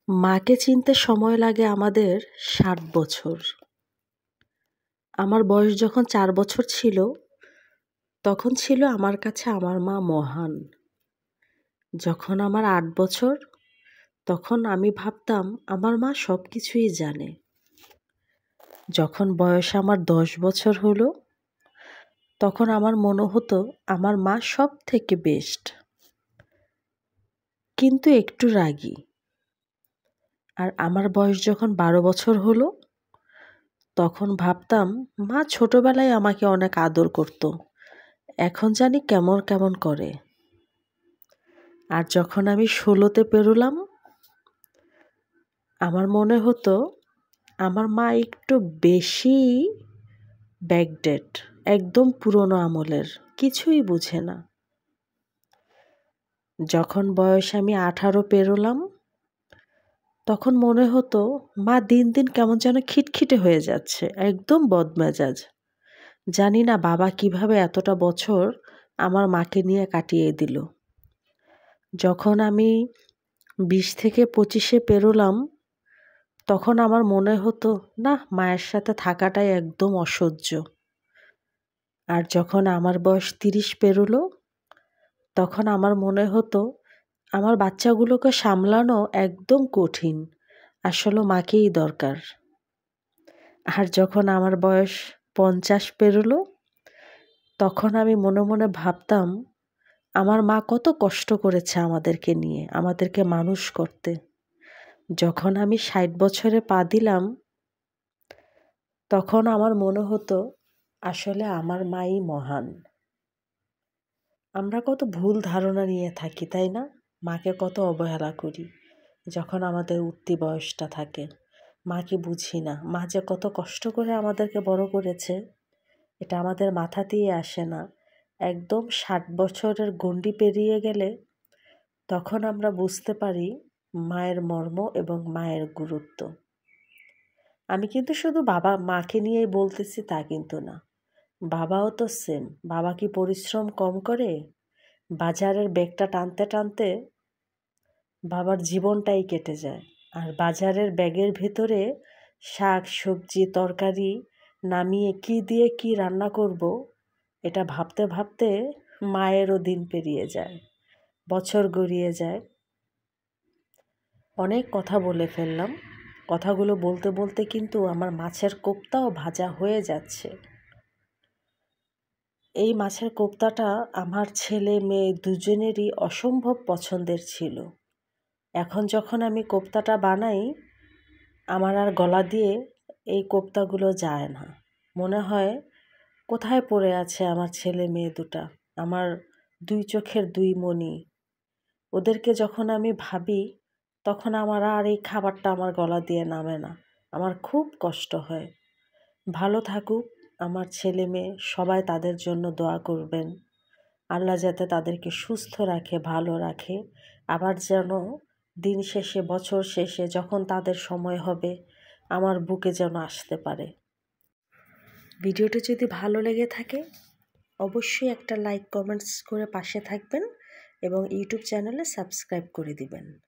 মাকে চিনতে সময় লাগে আমাদের ৭ বছর। আমার বয়স যখন ৪ বছর ছিল, তখন ছিল আমার কাছে আমার মা মহান। যখন আমার ৮ বছর, তখন আমি ভাবতাম আমার মা সবকিছুই জানে। যখন বয়স আমার ১০ বছর হলো, তখন আমার মনে হতো আমার মা সবথেকে বেস্ট। কিন্তু একটু রাগী। আর আমার বয়স যখন ১২ বছর হলো, তখন ভাবতাম মা ছোটবেলায় আমাকে অনেক আদর করত। এখন জানি কেমন কেমন করে। আর যখন আমি ১৬তে পেরোলাম, আমার মনে হতো আমার মা একটু বেশিই ব্যাকডেট, একদম পুরনো আমলের, কিছুই বুঝে না। যখন বয়স আমি ১৮ পেরোলাম, তখন মনে হতো মা দিন দিন কেমন যেন খিটখিটে হয়ে যাচ্ছে, একদম বদমেজাজ। জানি না বাবা কিভাবে এতটা বছর আমার মাকে নিয়ে কাটিয়ে দিল। যখন আমি ২০ থেকে ২৫-এ পেরোলাম, তখন আমার মনে হতো না, মায়ের সাথে থাকাটাই একদম অসহ্য। আর যখন আমার বয়স ৩০ পেরোলো, তখন আমার মনে হতো আমার বাচ্চাগুলোকে সামলানো একদম কঠিন। আসলে মাকেই দরকার। আর যখন আমার বয়স ৫০ পেরোলো, তখন আমি মনে মনে ভাবতাম আমার মা কত কষ্ট করেছে আমাদেরকে নিয়ে, আমাদেরকে মানুষ করতে। যখন আমি ৬০ বছরে পা দিলাম, তখন আমার মনে হতো আসলে আমার মাই মহান। আমরা কত ভুল ধারণা নিয়ে থাকি, তাই না? মাকে কত অবহেলা করি যখন আমাদের উঠতি বয়সটা থাকে। মাকে বুঝি না, মা যে কত কষ্ট করে আমাদেরকে বড় করেছে, এটা আমাদের মাথাতেই আসে না। একদম ৬০ বছরের গণ্ডি পেরিয়ে গেলে তখন আমরা বুঝতে পারি মায়ের মর্ম এবং মায়ের গুরুত্ব। আমি কিন্তু শুধু মাকে নিয়েই বলতেছি তা কিন্তু না। বাবাও তো সেম। বাবা কি পরিশ্রম কম করে? বাজারের ব্যাগটা টানতে টানতে বাবার জীবনটাই কেটে যায়। আর বাজারের ব্যাগের ভেতরে শাক, সবজি, তরকারি নামিয়ে কি দিয়ে কি রান্না করব, এটা ভাবতে ভাবতে মায়েরও দিন পেরিয়ে যায়, বছর গড়িয়ে যায়। অনেক কথা বলে ফেললাম। কথাগুলো বলতে বলতে কিন্তু আমার মাছের কোপ্তাও ভাজা হয়ে যাচ্ছে। এই মাছের কোপ্তাটা আমার ছেলে মেয়ে দুজনেরই অসম্ভব পছন্দের ছিল। এখন যখন আমি কোপ্তাটা বানাই, আমার আর গলা দিয়ে এই কোপ্তাগুলো যায় না। মনে হয় কোথায় পড়ে আছে আমার ছেলে মেয়ে দুটা, আমার ২ চোখের ২ মণি। ওদেরকে যখন আমি ভাবি, তখন আমার আর এই খাবারটা আমার গলা দিয়ে নামে না। আমার খুব কষ্ট হয়। ভালো থাকুক আমার ছেলে মেয়ে, সবাই তাদের জন্য দোয়া করবেন। আল্লাহ যাতে তাদেরকে সুস্থ রাখে, ভালো রাখে। আবার যেন দিন শেষে, বছর শেষে যখন তাদের সময় হবে, আমার বুকে যেন আসতে পারে। ভিডিওটি যদি ভালো লেগে থাকে, অবশ্যই একটা লাইক, কমেন্টস করে পাশে থাকবেন এবং ইউটিউব চ্যানেলে সাবস্ক্রাইব করে দিবেন।